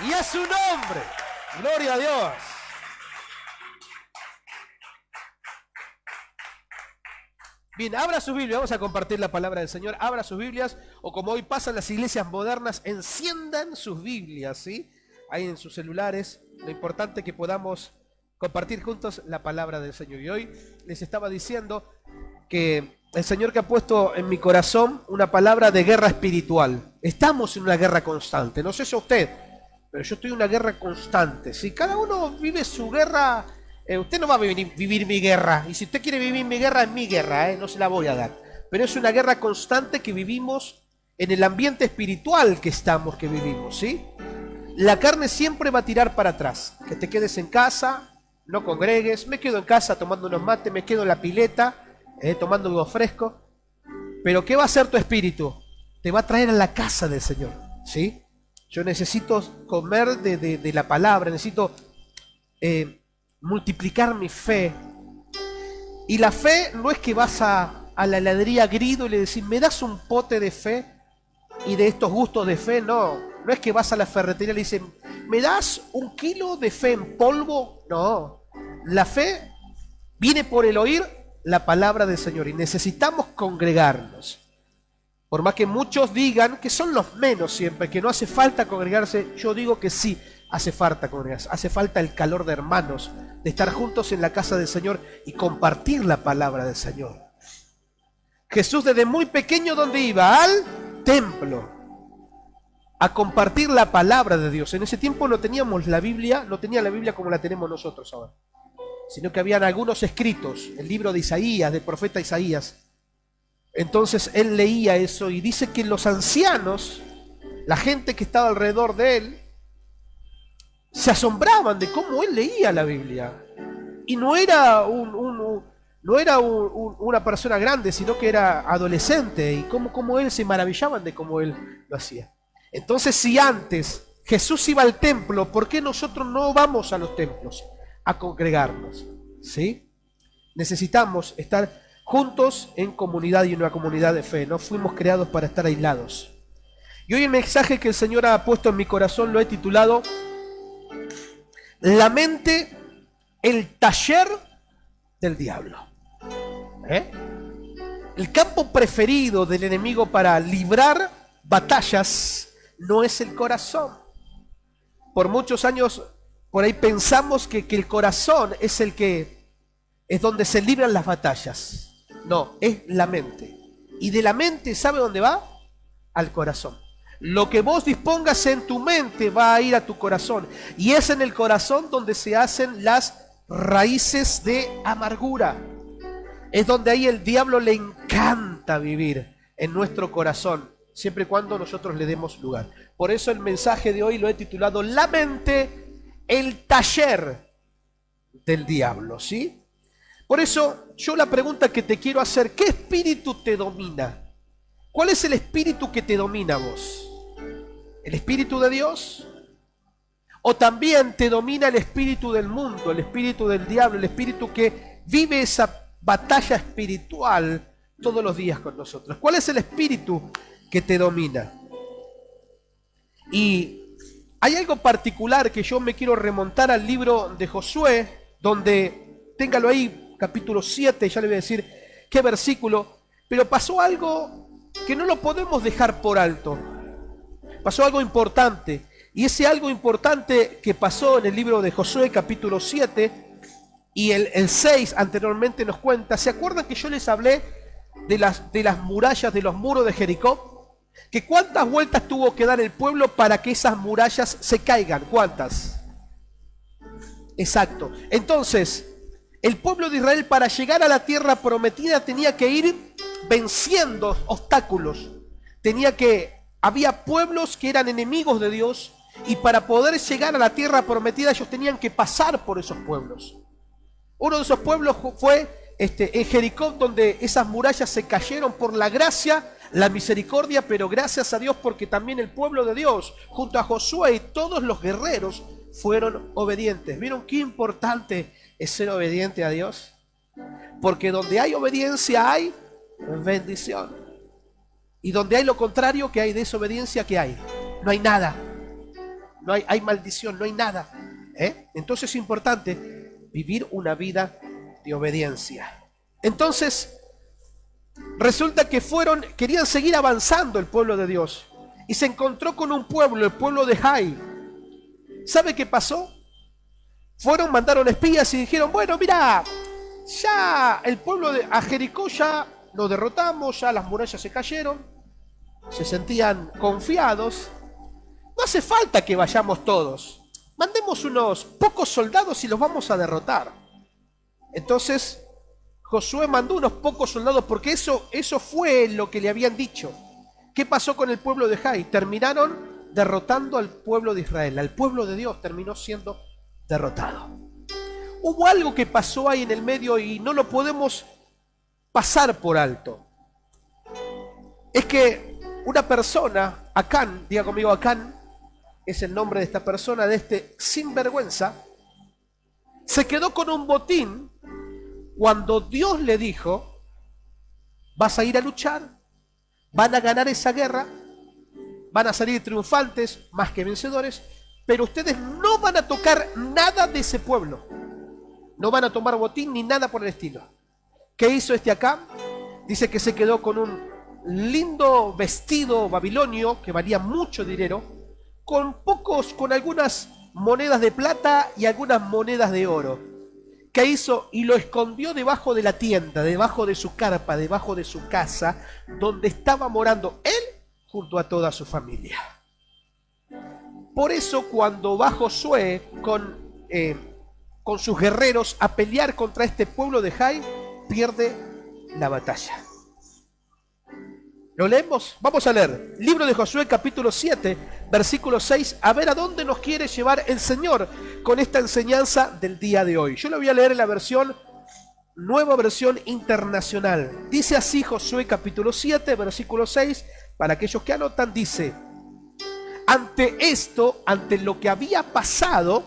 y a su nombre. Gloria a Dios. Bien, abra sus Biblias, vamos a compartir la palabra del Señor. Abra sus Biblias, o como hoy pasan las iglesias modernas, enciendan sus Biblias, ¿sí? Ahí en sus celulares. Lo importante es que podamos compartir juntos la palabra del Señor. Y hoy les estaba diciendo que el Señor que ha puesto en mi corazón una palabra de guerra espiritual. Estamos en una guerra constante, no sé si a usted, pero yo estoy en una guerra constante. Si cada uno vive su guerra, usted no va a vivir mi guerra, y si usted quiere vivir mi guerra, es mi guerra, no se la voy a dar. Pero es una guerra constante que vivimos en el ambiente espiritual que vivimos, ¿sí? La carne siempre va a tirar para atrás, que te quedes en casa, no congregues, me quedo en casa tomando unos mates, me quedo en la pileta, tomando algo fresco. Pero ¿qué va a hacer tu espíritu? Te va a traer a la casa del Señor, ¿sí? Yo necesito comer de la palabra, necesito multiplicar mi fe. Y la fe no es que vas a la heladería Grido y le decís, ¿me das un pote de fe y de estos gustos de fe? No, no es que vas a la ferretería y le dices, ¿me das 1 kilo de fe en polvo? No, la fe viene por el oír la palabra del Señor y necesitamos congregarnos. Por más que muchos digan que son los menos siempre, que no hace falta congregarse, yo digo que sí, hace falta congregarse, hace falta el calor de hermanos, de estar juntos en la casa del Señor y compartir la palabra del Señor. Jesús desde muy pequeño, ¿dónde iba? Al templo, a compartir la palabra de Dios. En ese tiempo no teníamos la Biblia, no tenía la Biblia como la tenemos nosotros ahora, sino que habían algunos escritos, el libro de Isaías, del profeta Isaías. Entonces él leía eso y dice que los ancianos, la gente que estaba alrededor de él, se asombraban de cómo él leía la Biblia. Y no era una persona grande, sino que era adolescente, y cómo él se maravillaban de cómo él lo hacía. Entonces, si antes Jesús iba al templo, ¿por qué nosotros no vamos a los templos a congregarnos? ¿Sí? Necesitamos estar juntos en comunidad y en una comunidad de fe. No fuimos creados para estar aislados. Y hoy el mensaje que el Señor ha puesto en mi corazón lo he titulado La mente, el taller del diablo. El campo preferido del enemigo para librar batallas no es el corazón. Por muchos años por ahí pensamos que el corazón es el que es donde se libran las batallas. No, es la mente. Y de la mente, ¿sabe dónde va? Al corazón. Lo que vos dispongas en tu mente va a ir a tu corazón. Y es en el corazón donde se hacen las raíces de amargura. Es donde ahí el diablo le encanta vivir, en nuestro corazón, siempre y cuando nosotros le demos lugar. Por eso el mensaje de hoy lo he titulado La mente, el taller del diablo, ¿sí? Por eso yo la pregunta que te quiero hacer, ¿qué espíritu te domina? ¿Cuál es el espíritu que te domina a vos? ¿El espíritu de Dios? ¿O también te domina el espíritu del mundo, el espíritu del diablo, el espíritu que vive esa batalla espiritual todos los días con nosotros? ¿Cuál es el espíritu que te domina? Y hay algo particular que yo me quiero remontar al libro de Josué, donde, téngalo ahí, capítulo 7, ya le voy a decir qué versículo, pero pasó algo que no lo podemos dejar por alto. Pasó algo importante, y ese algo importante que pasó en el libro de Josué, capítulo 7, y el 6 anteriormente nos cuenta, ¿se acuerdan que yo les hablé de las murallas, de los muros de Jericó? Que cuántas vueltas tuvo que dar el pueblo para que esas murallas se caigan, ¿cuántas? Exacto. Entonces, el pueblo de Israel para llegar a la tierra prometida tenía que ir venciendo obstáculos. Había pueblos que eran enemigos de Dios y para poder llegar a la tierra prometida ellos tenían que pasar por esos pueblos. Uno de esos pueblos fue en Jericó, donde esas murallas se cayeron por la gracia, la misericordia, pero gracias a Dios porque también el pueblo de Dios, junto a Josué y todos los guerreros, fueron obedientes. ¿Vieron qué importante es ser obediente a Dios? Porque donde hay obediencia hay bendición. Y donde hay lo contrario, que hay desobediencia, que hay. No hay nada. hay maldición, no hay nada. Entonces es importante vivir una vida de obediencia. Entonces, resulta que querían seguir avanzando el pueblo de Dios y se encontró con un pueblo, el pueblo de Jai. ¿Sabe qué pasó? Mandaron espías y dijeron, bueno, mira, ya el pueblo de Jericó ya lo derrotamos, ya las murallas se cayeron, se sentían confiados, no hace falta que vayamos todos, mandemos unos pocos soldados y los vamos a derrotar. Entonces Josué mandó unos pocos soldados porque eso fue lo que le habían dicho. ¿Qué pasó con el pueblo de Jai? Terminaron derrotando al pueblo de Israel, al pueblo de Dios terminó siendo derrotado. Hubo algo que pasó ahí en el medio y no lo podemos pasar por alto. Es que una persona, Acán, diga conmigo Acán, es el nombre de esta persona, de este sinvergüenza, se quedó con un botín cuando Dios le dijo, vas a ir a luchar, van a ganar esa guerra, van a salir triunfantes, más que vencedores, pero ustedes no van a tocar nada de ese pueblo. No van a tomar botín ni nada por el estilo. ¿Qué hizo este Acán? Dice que se quedó con un lindo vestido babilonio que valía mucho dinero, con algunas monedas de plata y algunas monedas de oro. ¿Qué hizo? Y lo escondió debajo de la tienda, debajo de su carpa, debajo de su casa, donde estaba morando él junto a toda su familia. Por eso cuando va Josué con sus guerreros a pelear contra este pueblo de Jai, pierde la batalla. ¿Lo leemos? Vamos a leer. Libro de Josué, capítulo 7, versículo 6. A ver a dónde nos quiere llevar el Señor con esta enseñanza del día de hoy. Yo lo voy a leer en la nueva versión internacional. Dice así Josué, capítulo 7, versículo 6. Para aquellos que anotan, dice: ante esto, ante lo que había pasado,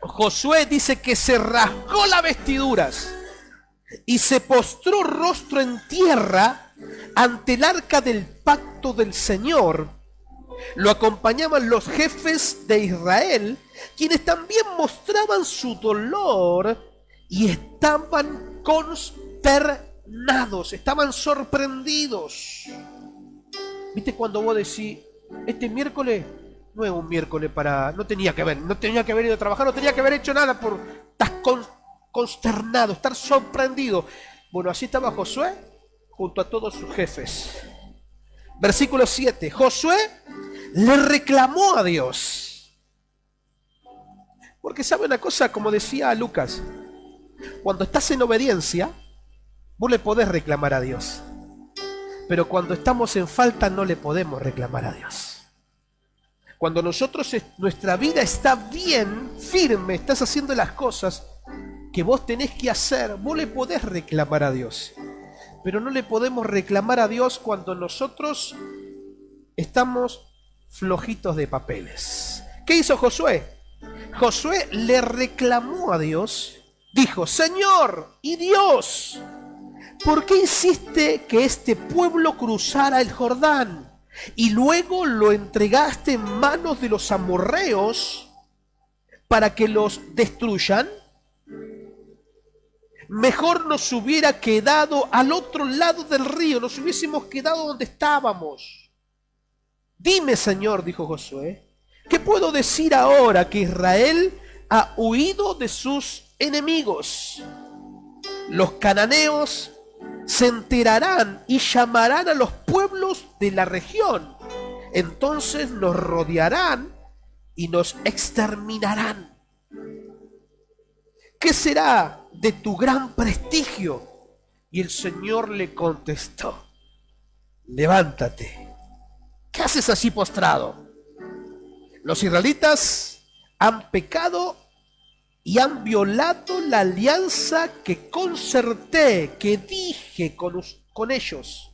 Josué dice que se rasgó las vestiduras y se postró rostro en tierra ante el arca del pacto del Señor. Lo acompañaban los jefes de Israel, quienes también mostraban su dolor y estaban consternados, estaban sorprendidos. ¿Viste cuando vos decís, este miércoles no es un miércoles no tenía que haber ido a trabajar, no tenía que haber hecho nada por estar consternado, estar sorprendido? Bueno, así estaba Josué junto a todos sus jefes. Versículo 7. Josué le reclamó a Dios. Porque sabe una cosa, como decía Lucas, cuando estás en obediencia, vos le podés reclamar a Dios. Pero cuando estamos en falta no le podemos reclamar a Dios. Cuando nuestra vida está bien, firme, estás haciendo las cosas que vos tenés que hacer, vos le podés reclamar a Dios. Pero no le podemos reclamar a Dios cuando nosotros estamos flojitos de papeles. ¿Qué hizo Josué? Josué le reclamó a Dios, dijo: Señor y Dios, ¿por qué hiciste que este pueblo cruzara el Jordán y luego lo entregaste en manos de los amorreos para que los destruyan? Mejor nos hubiera quedado al otro lado del río, nos hubiésemos quedado donde estábamos. Dime, Señor, dijo Josué, ¿qué puedo decir ahora que Israel ha huido de sus enemigos? Los cananeos se enterarán y llamarán a los pueblos de la región. Entonces nos rodearán y nos exterminarán. ¿Qué será de tu gran prestigio? Y el Señor le contestó: levántate. ¿Qué haces así postrado? Los israelitas han pecado y han violado la alianza que concerté, que dije con ellos.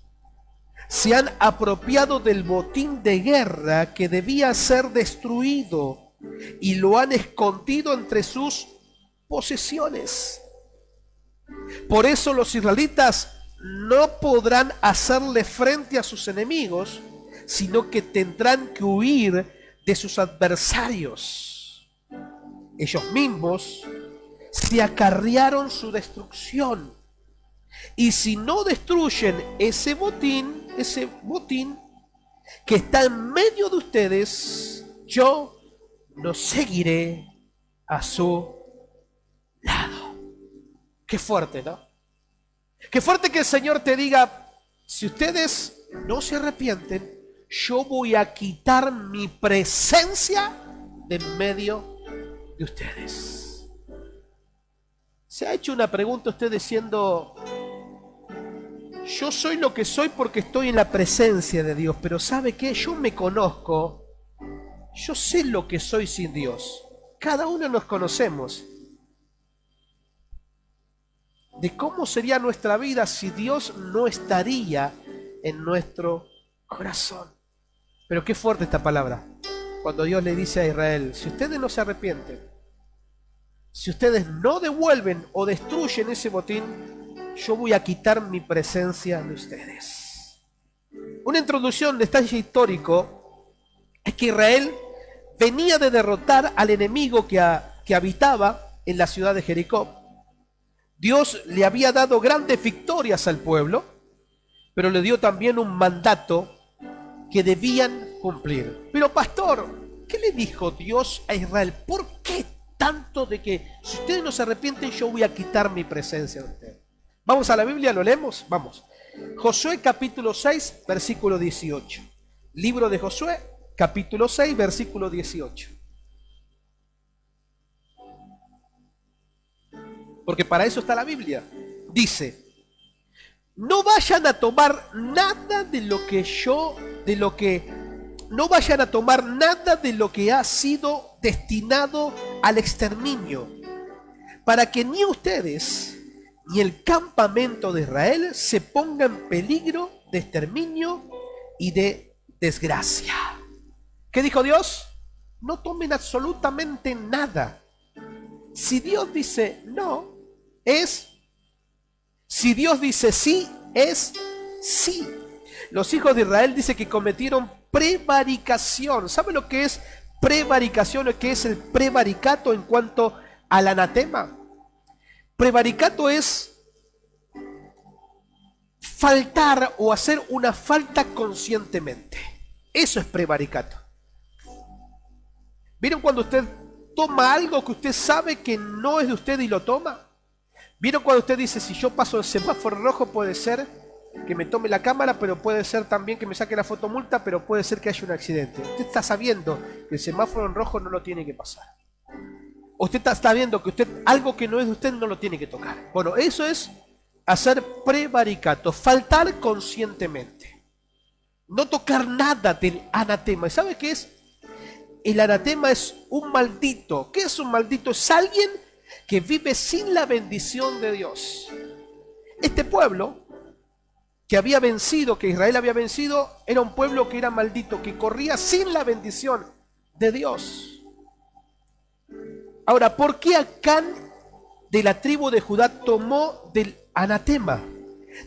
Se han apropiado del botín de guerra que debía ser destruido y lo han escondido entre sus posesiones. Por eso los israelitas no podrán hacerle frente a sus enemigos, sino que tendrán que huir de sus adversarios. Ellos mismos se acarrearon su destrucción. Y si no destruyen ese botín que está en medio de ustedes, yo no seguiré a su lado. Qué fuerte, ¿no? Qué fuerte que el Señor te diga, si ustedes no se arrepienten, yo voy a quitar mi presencia de en medio de ustedes. ¿Se ha hecho una pregunta usted diciendo, yo soy lo que soy porque estoy en la presencia de Dios, pero ¿sabe qué? Yo me conozco, yo sé lo que soy sin Dios. Cada uno nos conocemos. De cómo sería nuestra vida si Dios no estaría en nuestro corazón. Pero qué fuerte esta palabra. Cuando Dios le dice a Israel, si ustedes no se arrepienten, si ustedes no devuelven o destruyen ese botín, yo voy a quitar mi presencia de ustedes. Una introducción de detalle histórico es que Israel venía de derrotar al enemigo que habitaba en la ciudad de Jericó. Dios le había dado grandes victorias al pueblo, pero le dio también un mandato que debían cumplir. Pero pastor, ¿qué le dijo Dios a Israel? ¿Por qué tanto de que si ustedes no se arrepienten yo voy a quitar mi presencia de ustedes? Vamos a la Biblia, ¿lo leemos? Vamos. Josué capítulo 6, versículo 18. Libro de Josué, capítulo 6, versículo 18. Porque para eso está la Biblia. Dice, no vayan a tomar nada no vayan a tomar nada de lo que ha sido destinado al exterminio, para que ni ustedes ni el campamento de Israel se ponga en peligro de exterminio y de desgracia. ¿Qué dijo Dios? No tomen absolutamente nada. Si Dios dice no, es. Si Dios dice sí, es sí. Los hijos de Israel dice que cometieron prevaricación. ¿Sabe lo que es prevaricación o qué es el prevaricato en cuanto al anatema? Prevaricato es faltar o hacer una falta conscientemente. Eso es prevaricato. ¿Vieron cuando usted toma algo que usted sabe que no es de usted y lo toma? ¿Vieron cuando usted dice, si yo paso el semáforo rojo puede ser que me tome la cámara, pero puede ser también que me saque la fotomulta, pero puede ser que haya un accidente? Usted está sabiendo que el semáforo en rojo no lo tiene que pasar. Usted está viendo que usted algo que no es de usted no lo tiene que tocar. Bueno, eso es hacer prevaricato, faltar conscientemente. No tocar nada del anatema. ¿Y sabe qué es? El anatema es un maldito. ¿Qué es un maldito? Es alguien que vive sin la bendición de Dios. Este pueblo que había vencido, que Israel había vencido, era un pueblo que era maldito, que corría sin la bendición de Dios. Ahora, ¿por qué Acán de la tribu de Judá tomó del anatema?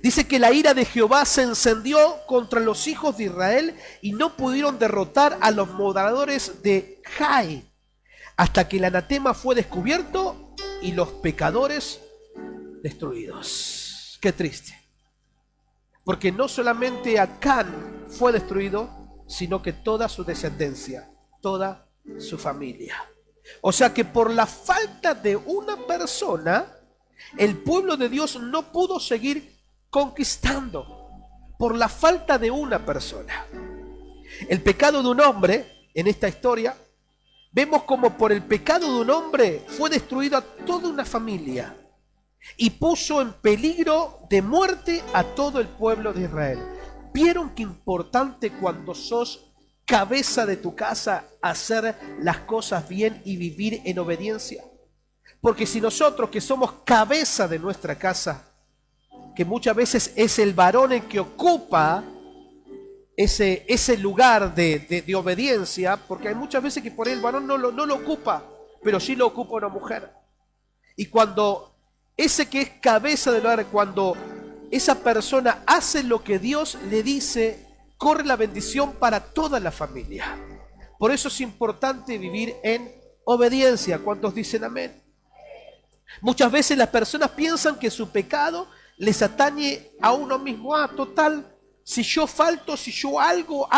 Dice que la ira de Jehová se encendió contra los hijos de Israel y no pudieron derrotar a los moradores de Jai, hasta que el anatema fue descubierto y los pecadores destruidos. Qué triste. Porque no solamente Acán fue destruido, sino que toda su descendencia, toda su familia. O sea que por la falta de una persona, el pueblo de Dios no pudo seguir conquistando. Por la falta de una persona. El pecado de un hombre, en esta historia, vemos como por el pecado de un hombre fue destruida toda una familia y puso en peligro de muerte a todo el pueblo de Israel. ¿Vieron qué importante cuando sos cabeza de tu casa hacer las cosas bien y vivir en obediencia? Porque si nosotros que somos cabeza de nuestra casa, que muchas veces es el varón el que ocupa ese lugar de obediencia, porque hay muchas veces que por ahí el varón no lo ocupa, pero sí lo ocupa una mujer. Y cuando ese que es cabeza del hogar, cuando esa persona hace lo que Dios le dice, corre la bendición para toda la familia. Por eso es importante vivir en obediencia. ¿Cuántos dicen amén? Muchas veces las personas piensan que su pecado les atañe a uno mismo. Total, si yo falto, si yo algo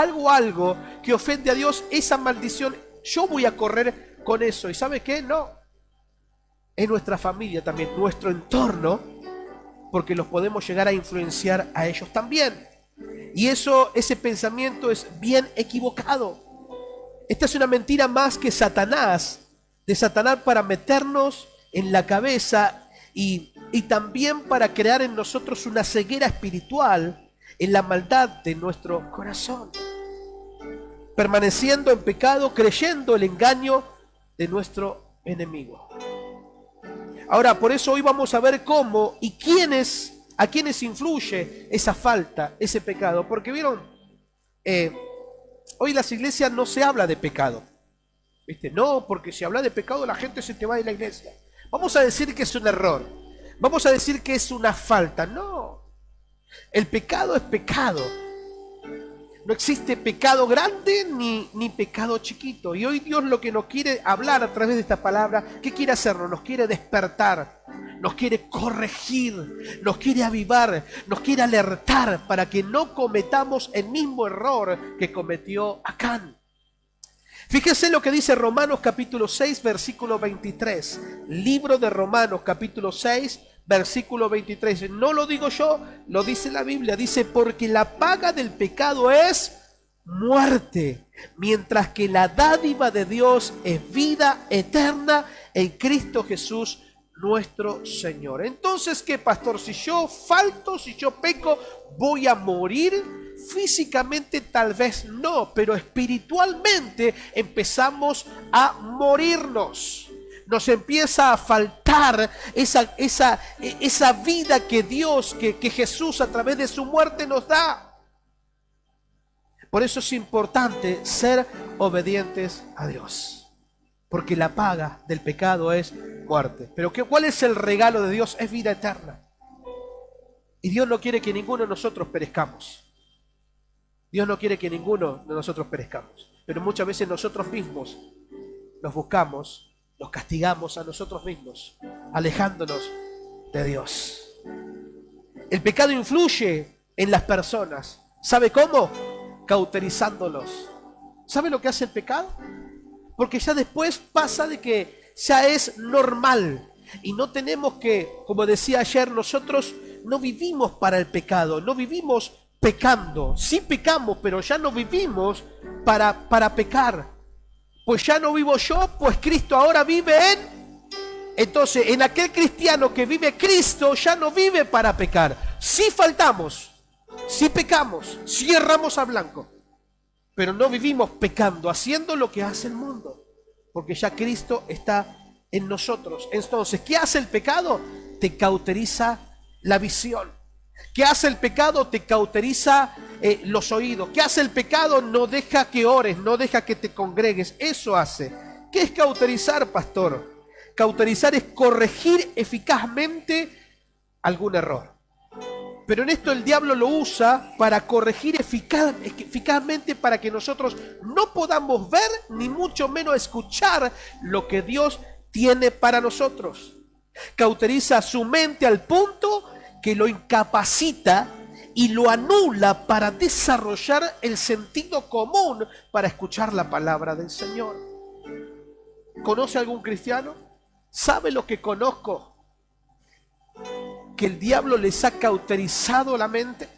que ofende a Dios, esa maldición, yo voy a correr con eso. ¿Y sabe qué? No. Es nuestra familia también, nuestro entorno, porque los podemos llegar a influenciar a ellos también. Y ese pensamiento es bien equivocado. Esta es una mentira más que de Satanás para meternos en la cabeza y también para crear en nosotros una ceguera espiritual en la maldad de nuestro corazón, permaneciendo en pecado, creyendo el engaño de nuestro enemigo. Ahora, por eso hoy vamos a ver cómo y a quiénes influye esa falta, ese pecado. Porque vieron, hoy en las iglesias no se habla de pecado. ¿Viste? No, porque si habla de pecado la gente se te va de la iglesia. Vamos a decir que es un error. Vamos a decir que es una falta. No. El pecado es pecado. No existe pecado grande ni pecado chiquito. Y hoy Dios lo que nos quiere hablar a través de esta palabra, ¿qué quiere hacernos? Nos quiere despertar, nos quiere corregir, nos quiere avivar, nos quiere alertar para que no cometamos el mismo error que cometió Acán. Fíjense lo que dice Romanos capítulo 6, versículo 23. Libro de Romanos capítulo 6, versículo 23. No lo digo yo, lo dice la Biblia. Dice, porque la paga del pecado es muerte, mientras que la dádiva de Dios es vida eterna en Cristo Jesús nuestro Señor. Entonces, ¿qué, pastor? Si yo falto, si yo peco, ¿voy a morir? Físicamente tal vez no, pero espiritualmente empezamos a morirnos. Nos empieza a faltar esa vida que Dios, que Jesús a través de su muerte nos da. Por eso es importante ser obedientes a Dios, porque la paga del pecado es muerte. Pero ¿cuál es el regalo de Dios? Es vida eterna. Y Dios no quiere que ninguno de nosotros perezcamos. Dios no quiere que ninguno de nosotros perezcamos. Pero muchas veces nosotros mismos nos buscamos, nos castigamos a nosotros mismos, alejándonos de Dios. El pecado influye en las personas. ¿Sabe cómo? Cauterizándolos. ¿Sabe lo que hace el pecado? Porque ya después pasa de que ya es normal. Y no tenemos que, como decía ayer, nosotros no vivimos para el pecado, no vivimos pecando. Sí pecamos, pero ya no vivimos para pecar. Pues ya no vivo yo, pues Cristo ahora vive Entonces, en aquel cristiano que vive Cristo, ya no vive para pecar. Sí faltamos, sí pecamos, sí erramos a blanco, pero no vivimos pecando, haciendo lo que hace el mundo, porque ya Cristo está en nosotros. Entonces, ¿qué hace el pecado? Te cauteriza la visión. ¿Qué hace el pecado? Te cauteriza los oídos. ¿Qué hace el pecado? No deja que ores, no deja que te congregues. Eso hace. ¿Qué es cauterizar, pastor? Cauterizar es corregir eficazmente algún error. Pero en esto el diablo lo usa para corregir eficazmente, para que nosotros no podamos ver, ni mucho menos escuchar lo que Dios tiene para nosotros. Cauteriza su mente al punto que lo incapacita y lo anula para desarrollar el sentido común para escuchar la palabra del Señor. ¿Conoce algún cristiano? ¿Sabe lo que conozco? Que el diablo les ha cauterizado la mente.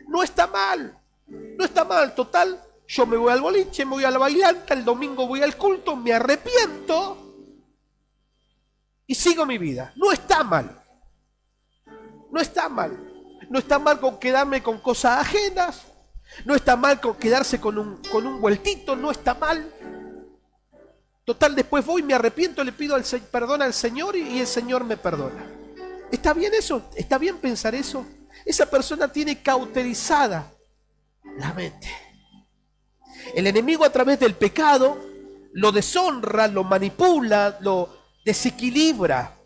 No está mal, no está mal. Total, yo me voy al boliche, me voy a la bailanta, el domingo voy al culto, me arrepiento y sigo mi vida. No está mal. No está mal. No está mal con quedarme con cosas ajenas. No está mal con quedarse con un vueltito. No está mal. Total, después voy, me arrepiento, le pido perdón al Señor y el Señor me perdona. ¿Está bien eso? ¿Está bien pensar eso? Esa persona tiene cauterizada la mente. El enemigo a través del pecado lo deshonra, lo manipula, lo desequilibra.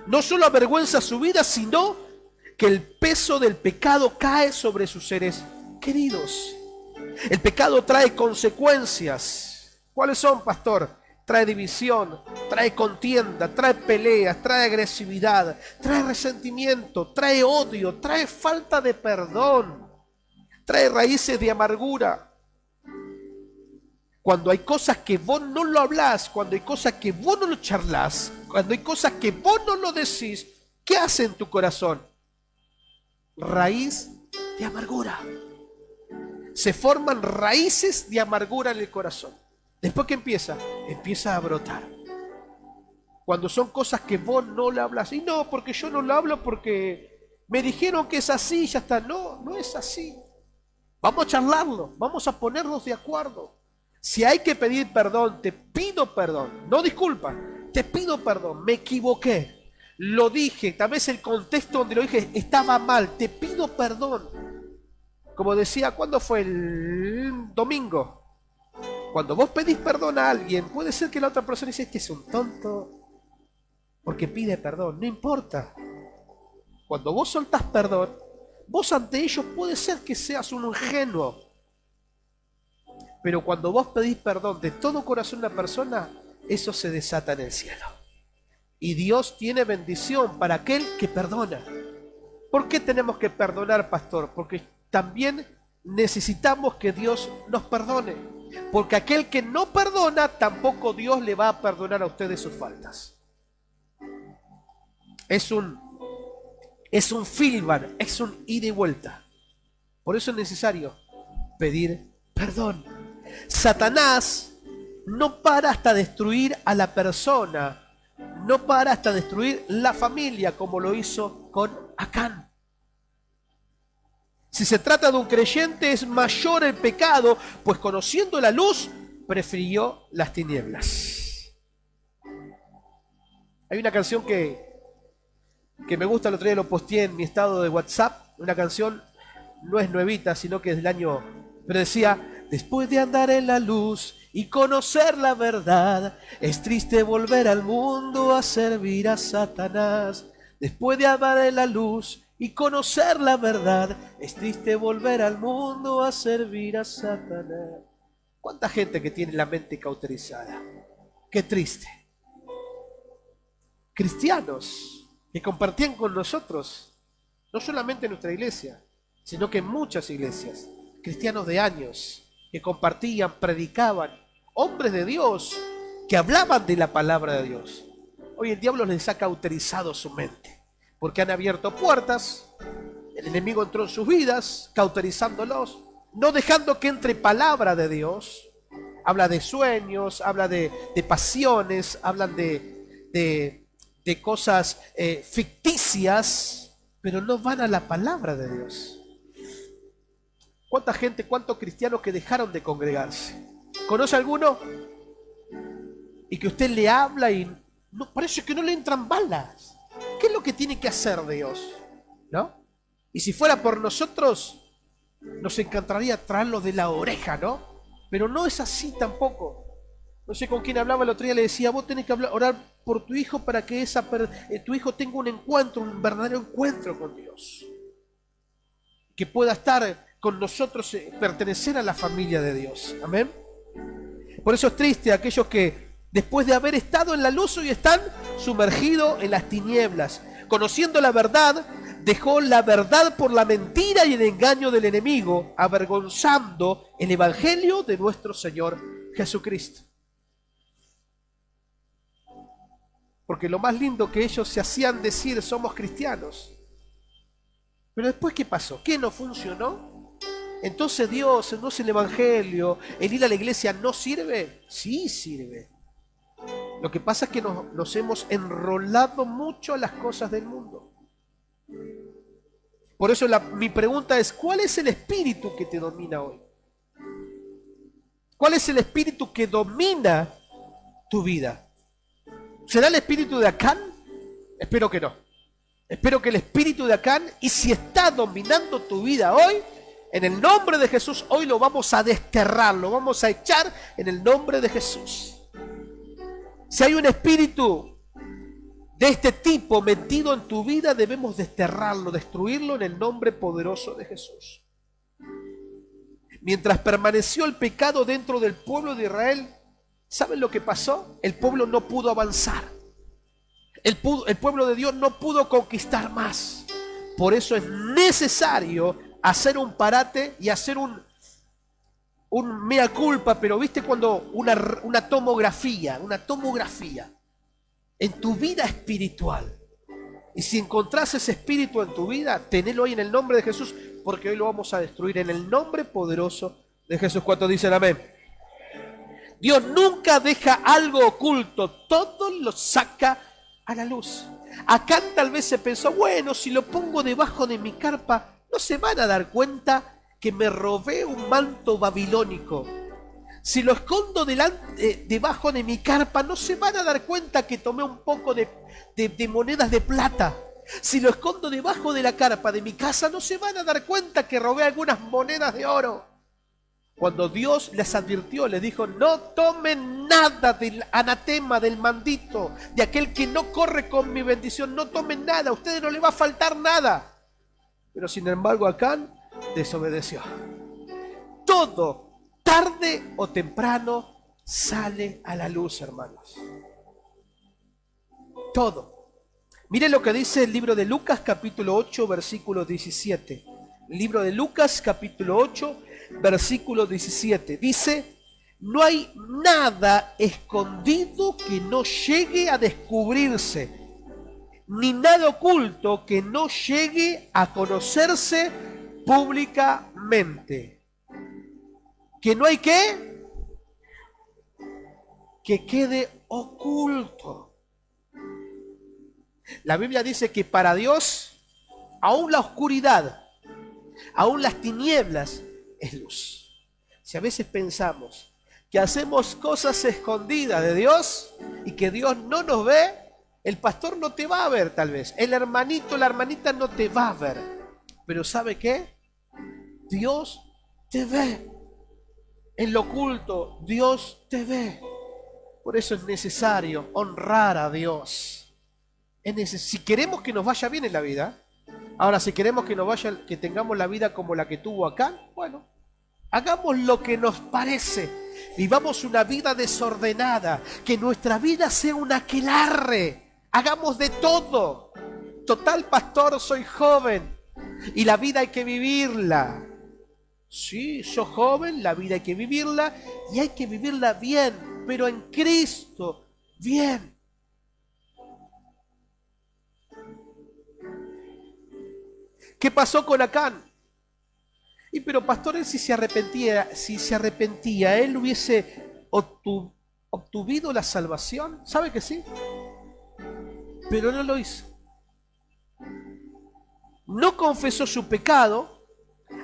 No solo avergüenza su vida, sino que el peso del pecado cae sobre sus seres queridos. El pecado trae consecuencias. ¿Cuáles son, pastor? Trae división, trae contienda, trae peleas, trae agresividad, trae resentimiento, trae odio, trae falta de perdón, trae raíces de amargura. Cuando hay cosas que vos no lo hablás, cuando hay cosas que vos no lo charlás, cuando hay cosas que vos no lo decís, ¿qué hace en tu corazón? Raíz de amargura. Se forman raíces de amargura en el corazón. Después, ¿qué empieza? Empieza a brotar. Cuando son cosas que vos no le hablas. Y no, porque yo no lo hablo porque me dijeron que es así y ya está. No, no es así. Vamos a charlarlo, vamos a ponernos de acuerdo. Si hay que pedir perdón, te pido perdón. No disculpa, te pido perdón. Me equivoqué. Lo dije, tal vez el contexto donde lo dije estaba mal. Te pido perdón. Como decía, ¿cuándo fue? El domingo. Cuando vos pedís perdón a alguien, puede ser que la otra persona dice, este es un tonto, porque pide perdón. No importa. Cuando vos soltás perdón, vos ante ellos puede ser que seas un ingenuo. Pero cuando vos pedís perdón de todo corazón a una persona, eso se desata en el cielo. Y Dios tiene bendición para aquel que perdona. ¿Por qué tenemos que perdonar, pastor? Porque también necesitamos que Dios nos perdone. Porque aquel que no perdona, tampoco Dios le va a perdonar a ustedes sus faltas. Es un feedback, es un ida y vuelta. Por eso es necesario pedir perdón. Satanás no para hasta destruir a la persona, no para hasta destruir la familia, como lo hizo con Acán. Si se trata de un creyente, es mayor el pecado, pues conociendo la luz, prefirió las tinieblas. Hay una canción que me gusta, el otro día lo posteé en mi estado de WhatsApp. Una canción, no es nuevita, sino que es del año, pero decía, después de andar en la luz y conocer la verdad, es triste volver al mundo a servir a Satanás. Después de andar en la luz y conocer la verdad, es triste volver al mundo a servir a Satanás. ¿Cuánta gente que tiene la mente cauterizada? Qué triste. Cristianos que compartían con nosotros, no solamente en nuestra iglesia, sino que en muchas iglesias, cristianos de años, que compartían, predicaban, hombres de Dios, que hablaban de la palabra de Dios. Hoy el diablo les ha cauterizado su mente, porque han abierto puertas, el enemigo entró en sus vidas, cauterizándolos, no dejando que entre palabra de Dios. Habla de sueños, habla de pasiones, hablan de cosas ficticias, pero no van a la palabra de Dios. ¿Cuánta gente, cuántos cristianos que dejaron de congregarse? ¿Conoce alguno? Y que usted le habla y no, parece que no le entran balas. ¿Qué es lo que tiene que hacer Dios? ¿No? Y si fuera por nosotros, nos encantaría traerlo de la oreja, ¿no? Pero no es así tampoco. No sé con quién hablaba el otro día, le decía, vos tenés que orar por tu hijo para que tu hijo tenga un encuentro, un verdadero encuentro con Dios. Que pueda estar con nosotros, pertenecer a la familia de Dios. Amén. Por eso es triste aquellos que después de haber estado en la luz hoy están sumergidos en las tinieblas. Conociendo la verdad, dejó la verdad por la mentira y el engaño del enemigo, avergonzando el evangelio de nuestro Señor Jesucristo. Porque lo más lindo que ellos se hacían decir, somos cristianos. Pero después, ¿qué pasó? ¿Qué no funcionó? Entonces Dios, entonces el evangelio, el ir a la iglesia, ¿no sirve? Sí sirve. Lo que pasa es que nos hemos enrolado mucho a las cosas del mundo. Por eso mi pregunta es, ¿cuál es el espíritu que te domina hoy? ¿Cuál es el espíritu que domina tu vida? ¿Será el espíritu de Acán? Espero que no. Espero que el espíritu de Acán, y si está dominando tu vida hoy, en el nombre de Jesús, hoy lo vamos a desterrar, lo vamos a echar en el nombre de Jesús. Si hay un espíritu de este tipo metido en tu vida, debemos desterrarlo, destruirlo en el nombre poderoso de Jesús. Mientras permaneció el pecado dentro del pueblo de Israel, ¿saben lo que pasó? El pueblo no pudo avanzar. El pueblo de Dios no pudo conquistar más. Por eso es necesario hacer un parate y hacer un mea culpa, pero viste cuando una tomografía en tu vida espiritual. Y si encontrás ese espíritu en tu vida, tenelo hoy en el nombre de Jesús, porque hoy lo vamos a destruir en el nombre poderoso de Jesús. ¿Cuántos dicen amén? Dios nunca deja algo oculto, todo lo saca a la luz. Acá tal vez se pensó, bueno, si lo pongo debajo de mi carpa, no se van a dar cuenta que me robé un manto babilónico. Si lo escondo debajo de mi carpa, no se van a dar cuenta que tomé un poco de monedas de plata. Si lo escondo debajo de la carpa de mi casa, no se van a dar cuenta que robé algunas monedas de oro. Cuando Dios les advirtió, les dijo, no tomen nada del anatema, del mandito, de aquel que no corre con mi bendición, no tomen nada, a ustedes no les va a faltar nada. Pero sin embargo Acán desobedeció. Todo, tarde o temprano, sale a la luz, hermanos. Todo. Miren lo que dice el libro de Lucas, capítulo 8, versículo 17. El libro de Lucas, capítulo 8, versículo 17. Dice, no hay nada escondido que no llegue a descubrirse, ni nada oculto que no llegue a conocerse públicamente. ¿Que no hay qué? Que quede oculto. La Biblia dice que para Dios, aún la oscuridad, aún las tinieblas es luz. Si a veces pensamos que hacemos cosas escondidas de Dios y que Dios no nos ve, el pastor no te va a ver tal vez, el hermanito, la hermanita no te va a ver. Pero ¿sabe qué? Dios te ve. En lo oculto, Dios te ve. Por eso es necesario honrar a Dios. Si queremos que nos vaya bien en la vida, ahora si queremos que tengamos la vida como la que tuvo Acán, bueno, hagamos lo que nos parece. Vivamos una vida desordenada, que nuestra vida sea un aquelarre. Hagamos de todo. Total, pastor, soy joven y la vida hay que vivirla. Sí, sos joven, la vida hay que vivirla y hay que vivirla bien, pero en Cristo, bien. ¿Qué pasó con Acán? Y pero pastor, él si se arrepentía, él hubiese obtuvido la salvación. ¿Sabe que sí? Pero no lo hizo. No confesó su pecado.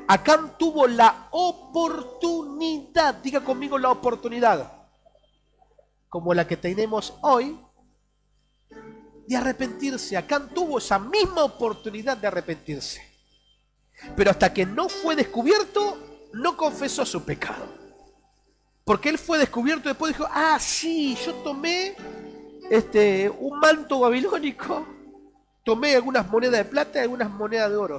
Acán tuvo la oportunidad, diga conmigo la oportunidad, como la que tenemos hoy, de arrepentirse. Acán tuvo esa misma oportunidad de arrepentirse. Pero hasta que no fue descubierto, no confesó su pecado. Porque él fue descubierto y después dijo, ah, sí, yo tomé un manto babilónico, tomé algunas monedas de plata y algunas monedas de oro.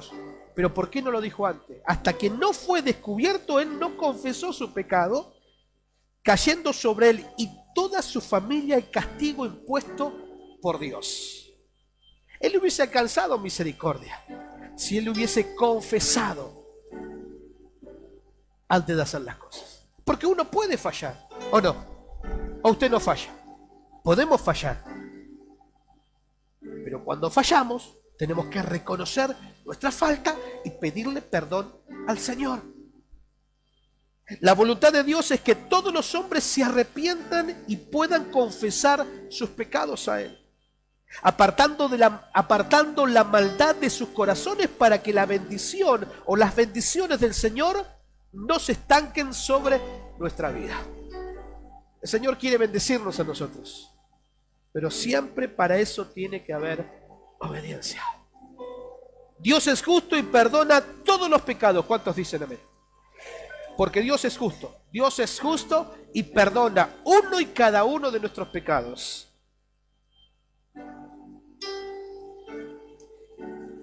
Pero ¿por qué no lo dijo antes? Hasta que no fue descubierto, él no confesó su pecado, cayendo sobre él y toda su familia el castigo impuesto por Dios. Él hubiese alcanzado misericordia si él hubiese confesado antes de hacer las cosas. Porque uno puede fallar, ¿o no? ¿O usted no falla? Podemos fallar. Pero cuando fallamos, tenemos que reconocer nuestra falta y pedirle perdón al Señor. La voluntad de Dios es que todos los hombres se arrepientan y puedan confesar sus pecados a Él, apartando la maldad de sus corazones para que la bendición o las bendiciones del Señor no se estanquen sobre nuestra vida. El Señor quiere bendecirnos a nosotros, pero siempre para eso tiene que haber obediencia. Dios es justo y perdona todos los pecados. ¿Cuántos dicen amén? Porque Dios es justo. Dios es justo y perdona uno y cada uno de nuestros pecados.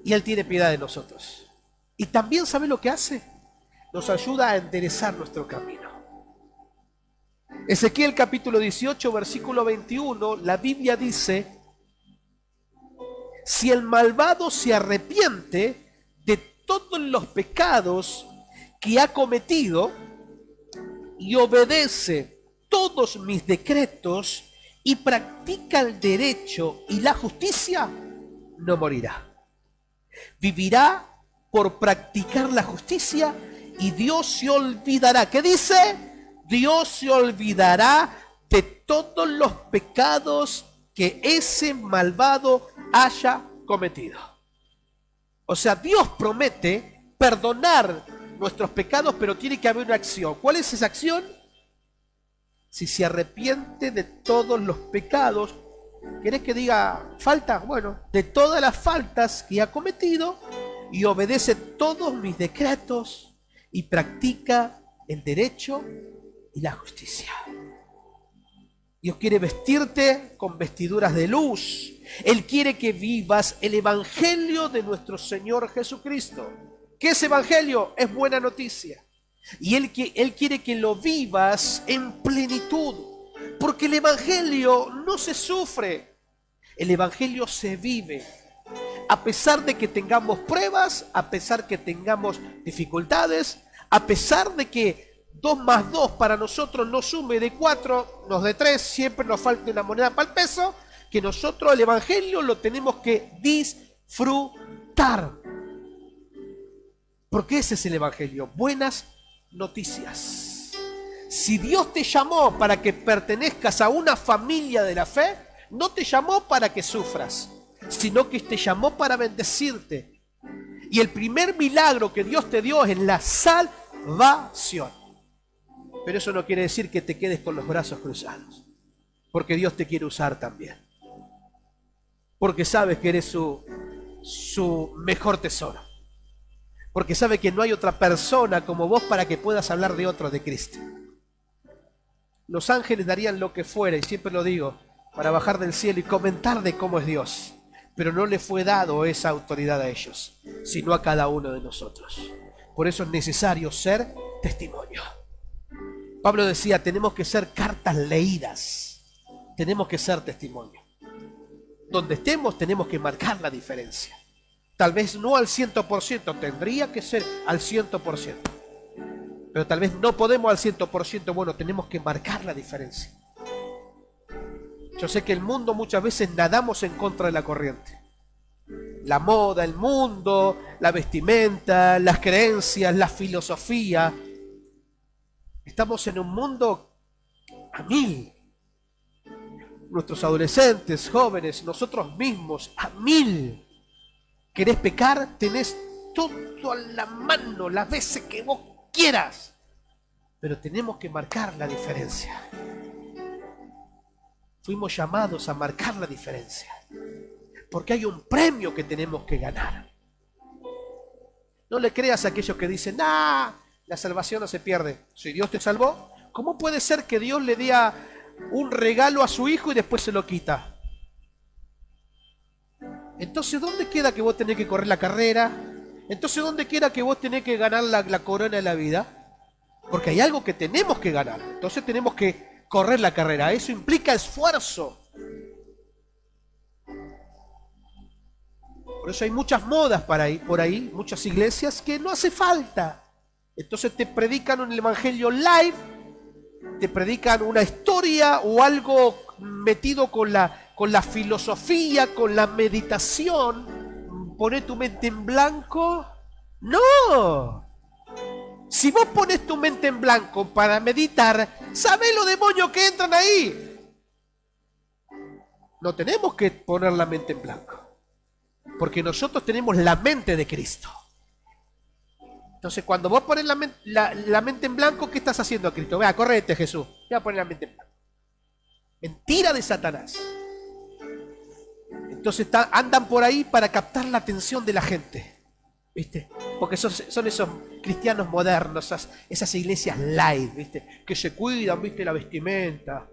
Y Él tiene piedad de nosotros. Y también, ¿sabe lo que hace? nos ayuda a enderezar nuestro camino. Ezequiel capítulo 18, versículo 21, la Biblia dice: si el malvado se arrepiente de todos los pecados que ha cometido y obedece todos mis decretos y practica el derecho y la justicia, no morirá. Vivirá por practicar la justicia y Dios se olvidará. ¿Qué dice? Dios se olvidará de todos los pecados que ese malvado haya cometido. O sea, Dios promete perdonar nuestros pecados, pero tiene que haber una acción. ¿Cuál es esa acción? Si se arrepiente de todos los pecados, ¿querés que diga falta? Bueno, de todas las faltas que ha cometido y obedece todos mis decretos y practica el derecho y la justicia. Dios quiere vestirte con vestiduras de luz. Él quiere que vivas el evangelio de nuestro Señor Jesucristo. ¿Qué es evangelio? Es buena noticia. Y Él quiere que lo vivas en plenitud. Porque el evangelio no se sufre. El evangelio se vive. A pesar de que tengamos pruebas, a pesar que tengamos dificultades, a pesar de que 2 más 2 para nosotros no sume de 4, nos de 3, siempre nos falta una moneda para el peso, que nosotros el evangelio lo tenemos que disfrutar. Porque ese es el evangelio, buenas noticias. Si Dios te llamó para que pertenezcas a una familia de la fe, no te llamó para que sufras, sino que te llamó para bendecirte. Y el primer milagro que Dios te dio es la salvación. Pero eso no quiere decir que te quedes con los brazos cruzados, porque Dios te quiere usar también, porque sabes que eres su mejor tesoro, porque sabe que no hay otra persona como vos para que puedas hablar de otro, de Cristo. Los ángeles darían lo que fuera, y siempre lo digo, para bajar del cielo y comentar de cómo es Dios, pero no le fue dado esa autoridad a ellos, sino a cada uno de nosotros. Por eso es necesario ser testimonio. Pablo decía, tenemos que ser cartas leídas, tenemos que ser testimonio. Donde estemos tenemos que marcar la diferencia. Tal vez no al 100%, tendría que ser al 100%. Pero tal vez no podemos al 100%, bueno, tenemos que marcar la diferencia. Yo sé que el mundo muchas veces nadamos en contra de la corriente. La moda, el mundo, la vestimenta, las creencias, la filosofía. Estamos en un mundo a 1000. Nuestros adolescentes, jóvenes, nosotros mismos, a 1000. ¿Querés pecar? Tenés todo a la mano, las veces que vos quieras. Pero tenemos que marcar la diferencia. Fuimos llamados a marcar la diferencia. Porque hay un premio que tenemos que ganar. No le creas a aquellos que dicen, la salvación no se pierde. Si Dios te salvó, ¿cómo puede ser que Dios le dé un regalo a su hijo y después se lo quita? Entonces, ¿dónde queda que vos tenés que correr la carrera? Entonces, ¿dónde queda que vos tenés que ganar la corona de la vida? Porque hay algo que tenemos que ganar. Entonces tenemos que correr la carrera. Eso implica esfuerzo. Por eso hay muchas modas por ahí, muchas iglesias que no hace falta. Entonces te predican un evangelio live, te predican una historia o algo metido con la filosofía, con la meditación. Poné tu mente en blanco. ¡No! Si vos pones tu mente en blanco para meditar, ¿sabés los demonios que entran ahí? No tenemos que poner la mente en blanco, porque nosotros tenemos la mente de Cristo. Entonces, cuando vos pones la mente en blanco, ¿qué estás haciendo a Cristo? Vea, correte, Jesús. Voy a poner la mente en blanco. Mentira de Satanás. Entonces andan por ahí para captar la atención de la gente. ¿Viste? Porque son esos cristianos modernos, esas iglesias light, ¿viste? Que se cuidan, ¿viste? La vestimenta.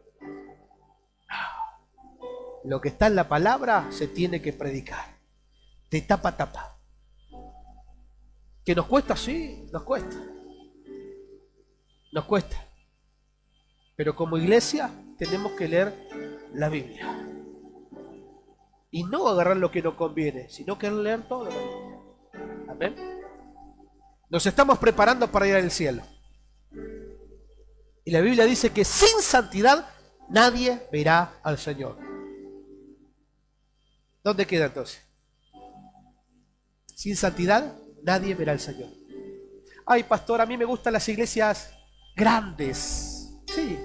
Lo que está en la palabra se tiene que predicar. De tapa a tapa. ¿Que nos cuesta? Sí, nos cuesta. Nos cuesta. Pero como iglesia tenemos que leer la Biblia. Y no agarrar lo que nos conviene, sino que leer todo la Biblia. Amén. Nos estamos preparando para ir al cielo. Y la Biblia dice que sin santidad nadie verá al Señor. ¿Dónde queda entonces? Sin santidad nadie verá al Señor. Ay, pastor, a mí me gustan las iglesias grandes. Sí,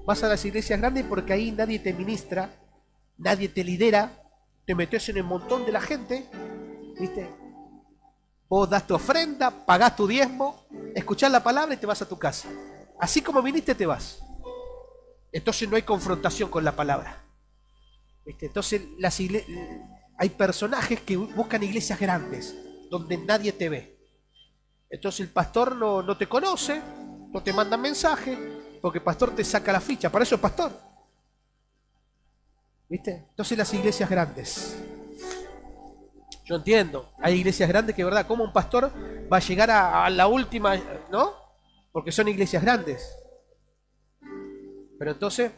vas a las iglesias grandes porque ahí nadie te ministra, nadie te lidera, te metes en el montón de la gente, ¿viste? Vos das tu ofrenda, pagás tu diezmo, escuchás la palabra y te vas a tu casa. Así como viniste, te vas. Entonces no hay confrontación con la palabra. ¿Viste? Entonces hay personajes que buscan iglesias grandes, donde nadie te ve. Entonces el pastor no te conoce, no te manda mensaje, porque el pastor te saca la ficha, para eso es pastor. ¿Viste? Entonces las iglesias grandes. Yo entiendo, hay iglesias grandes que, ¿verdad? ¿Cómo un pastor va a llegar a la última, no? Porque son iglesias grandes. Pero entonces,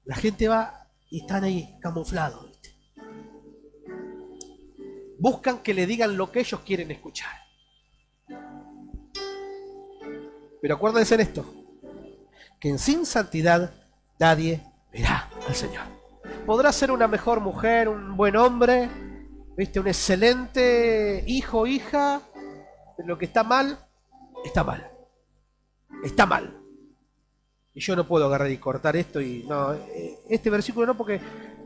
la gente va y están ahí camuflados, ¿viste? Buscan que le digan lo que ellos quieren escuchar. Pero acuérdense en esto, que sin santidad nadie verá al Señor. Podrá ser una mejor mujer, un buen hombre, ¿viste? Un excelente hijo o hija, pero lo que está mal, está mal. Está mal. Y yo no puedo agarrar y cortar esto y no, este versículo no, porque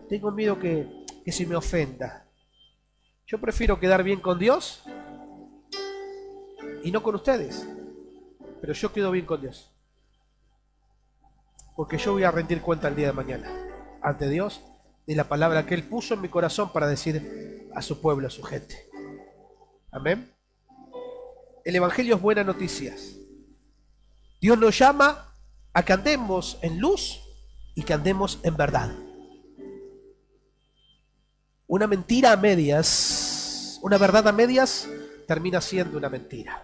tengo miedo que se me ofenda. Yo prefiero quedar bien con Dios y no con ustedes. Pero yo quedo bien con Dios. Porque yo voy a rendir cuenta el día de mañana ante Dios de la palabra que Él puso en mi corazón para decir a su pueblo, a su gente. Amén. El Evangelio es buena noticia. Dios nos llama a que andemos en luz y que andemos en verdad. Una mentira a medias, una verdad a medias, termina siendo una mentira.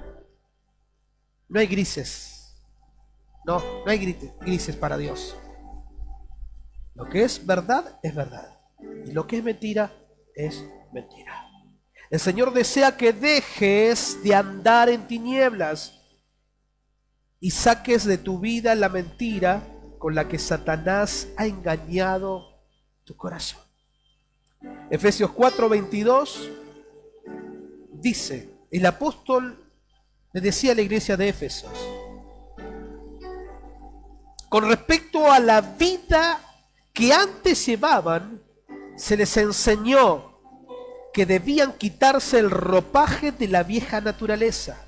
No hay grises. No hay grises para Dios. Lo que es verdad es verdad. Y lo que es mentira es mentira. El Señor desea que dejes de andar en tinieblas y saques de tu vida la mentira con la que Satanás ha engañado tu corazón. Efesios 4:22 dice, el apóstol le decía a la iglesia de Éfeso, con respecto a la vida que antes llevaban, se les enseñó que debían quitarse el ropaje de la vieja naturaleza,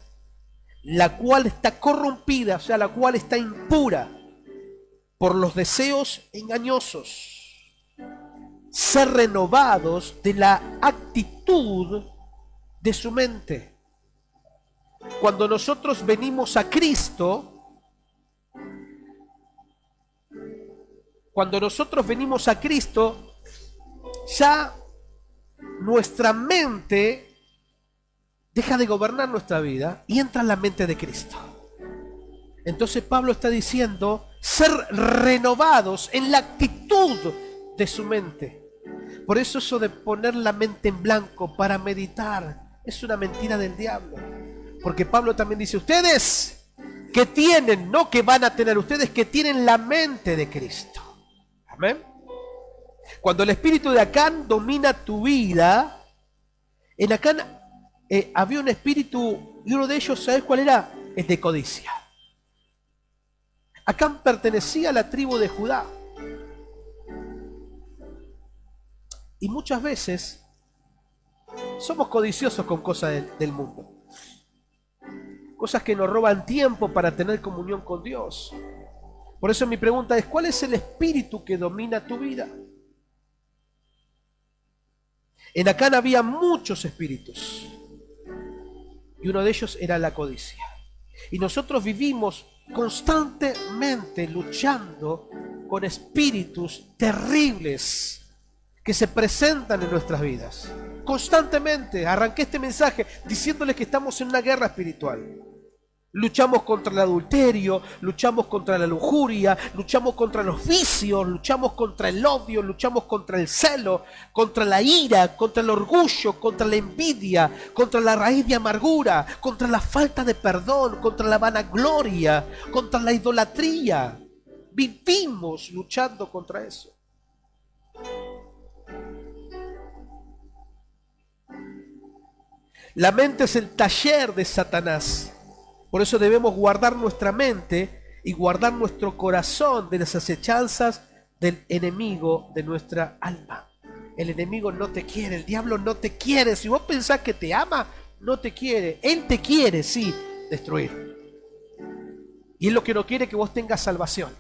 la cual está corrompida, o sea, la cual está impura por los deseos engañosos. Ser renovados de la actitud de su mente. Cuando nosotros venimos a Cristo, ya nuestra mente deja de gobernar nuestra vida y entra en la mente de Cristo. Entonces Pablo está diciendo ser renovados en la actitud de su mente. Por eso de poner la mente en blanco para meditar es una mentira del diablo. Porque Pablo también dice, ustedes que tienen, no que van a tener, ustedes que tienen la mente de Cristo. Amén. Cuando el espíritu de Acán domina tu vida, en Acán había un espíritu, y uno de ellos, ¿sabes cuál era? El de codicia. Acán pertenecía a la tribu de Judá. Y muchas veces somos codiciosos con cosas del mundo. Cosas que nos roban tiempo para tener comunión con Dios. Por eso mi pregunta es, ¿cuál es el espíritu que domina tu vida? En Acán había muchos espíritus. Y uno de ellos era la codicia. Y nosotros vivimos constantemente luchando con espíritus terribles que se presentan en nuestras vidas. Constantemente. Arranqué este mensaje diciéndoles que estamos en una guerra espiritual. Luchamos contra el adulterio, luchamos contra la lujuria, luchamos contra los vicios, luchamos contra el odio, luchamos contra el celo, contra la ira, contra el orgullo, contra la envidia, contra la raíz de amargura, contra la falta de perdón, contra la vanagloria, contra la idolatría. Vivimos luchando contra eso. La mente es el taller de Satanás. Por eso debemos guardar nuestra mente y guardar nuestro corazón de las acechanzas del enemigo de nuestra alma. El enemigo no te quiere, el diablo no te quiere. Si vos pensás que te ama, no te quiere. Él te quiere, sí, destruir. Y él lo que no quiere es que vos tengas salvación.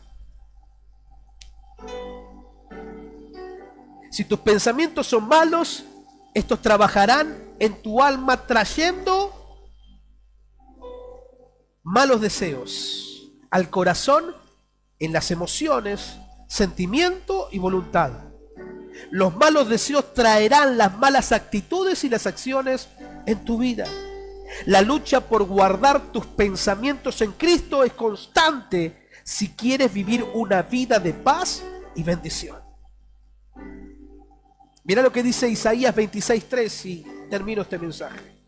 Si tus pensamientos son malos, estos trabajarán en tu alma trayendo malos deseos al corazón, en las emociones, sentimiento y voluntad. Los malos deseos traerán las malas actitudes y las acciones en tu vida. La lucha por guardar tus pensamientos en Cristo es constante si quieres vivir una vida de paz y bendición. Mira lo que dice Isaías 26:3 y termino este mensaje.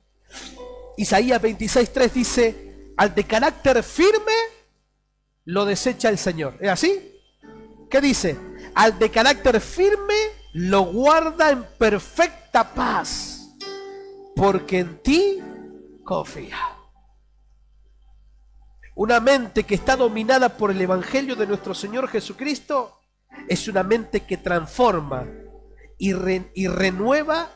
Isaías 26:3 dice: al de carácter firme lo desecha el Señor. ¿Es así? ¿Qué dice? Al de carácter firme lo guarda en perfecta paz, porque en ti confía. Una mente que está dominada por el Evangelio de nuestro Señor Jesucristo es una mente que transforma y renueva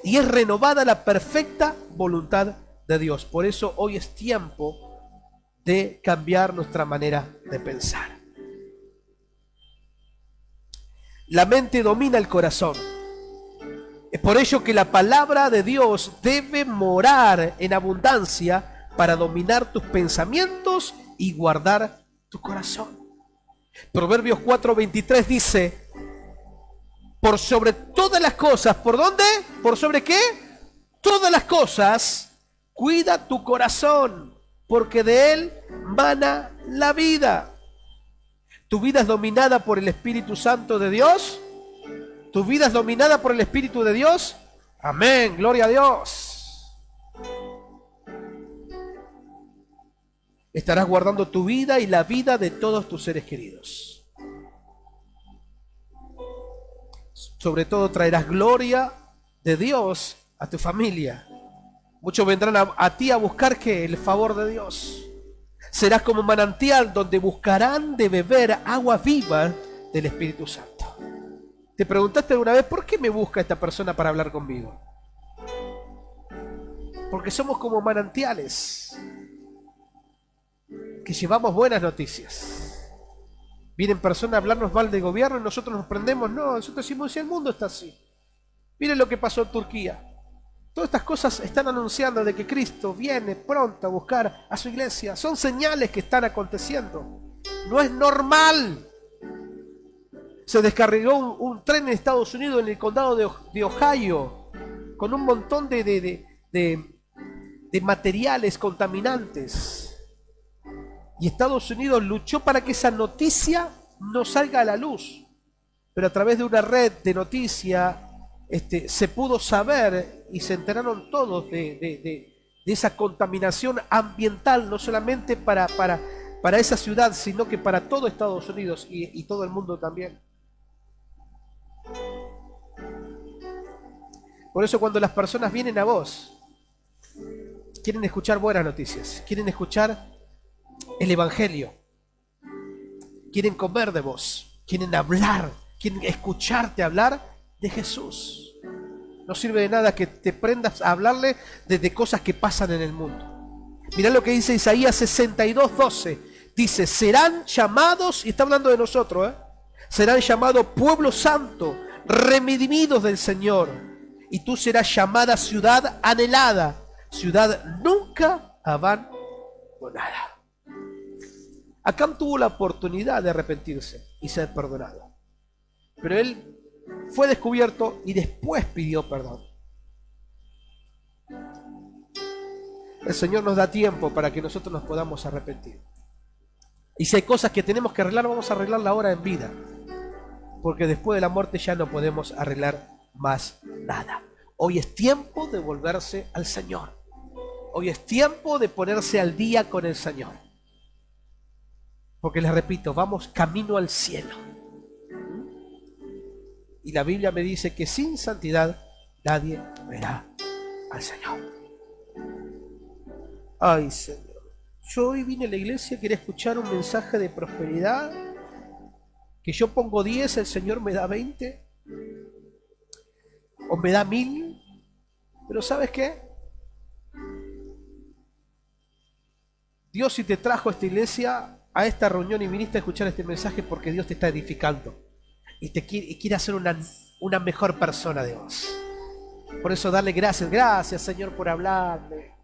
y es renovada la perfecta voluntad de Dios. Por eso hoy es tiempo de cambiar nuestra manera de pensar. La mente domina el corazón. Es por ello que la palabra de Dios debe morar en abundancia para dominar tus pensamientos y guardar tu corazón. Proverbios 4:23 dice: por sobre todas las cosas, ¿por dónde? ¿Por sobre qué? Todas las cosas. Cuida tu corazón, porque de él mana la vida. ¿Tu vida es dominada por el Espíritu Santo de Dios? ¿Tu vida es dominada por el Espíritu de Dios? Amén, gloria a Dios. Estarás guardando tu vida y la vida de todos tus seres queridos. Sobre todo traerás gloria de Dios a tu familia. Muchos vendrán a ti a buscar ¿qué? El favor de Dios. Serás como manantial donde buscarán de beber agua viva del Espíritu Santo. ¿Te preguntaste alguna vez por qué me busca esta persona para hablar conmigo? Porque somos como manantiales que llevamos buenas noticias. Vienen personas a hablarnos mal del gobierno y nosotros nos prendemos. No, nosotros decimos, si el mundo está así. Miren lo que pasó en Turquía. Todas estas cosas están anunciando de que Cristo viene pronto a buscar a su iglesia. Son señales que están aconteciendo. No es normal. Se descarriló un tren en Estados Unidos, en el condado de Ohio, con un montón de materiales contaminantes. Y Estados Unidos luchó para que esa noticia no salga a la luz. Pero a través de una red de noticias se pudo saber y se enteraron todos de esa contaminación ambiental, no solamente para esa ciudad, sino que para todo Estados Unidos y todo el mundo también. Por eso cuando las personas vienen a vos, quieren escuchar buenas noticias, quieren escuchar el Evangelio, quieren comer de vos, quieren hablar, quieren escucharte hablar de Jesús. No sirve de nada que te prendas a hablarle de cosas que pasan en el mundo. Mirá lo que dice Isaías 62:12. Dice, serán llamados, y está hablando de nosotros, serán llamados pueblo santo, redimidos del Señor. Y tú serás llamada ciudad anhelada, ciudad nunca abandonada. Acán tuvo la oportunidad de arrepentirse y ser perdonado. Pero él fue descubierto y después pidió perdón. el Señor nos da tiempo para que nosotros nos podamos arrepentir. Y si hay cosas que tenemos que arreglar, vamos a arreglarla ahora en vida. Porque después de la muerte ya no podemos arreglar más nada. Hoy es tiempo de volverse al Señor. Hoy es tiempo de ponerse al día con el Señor. Porque les repito, vamos camino al cielo. Y la Biblia me dice que sin santidad nadie verá al Señor. Ay, Señor. Yo hoy vine a la iglesia, quería escuchar un mensaje de prosperidad. Que yo pongo 10, el Señor me da 20. O me da 1000. Pero ¿sabes qué? Dios, si te trajo a esta iglesia, a esta reunión y viniste a escuchar este mensaje, porque Dios te está edificando. Y quiere hacer una mejor persona de vos. Por eso darle gracias. Gracias, Señor, por hablarme.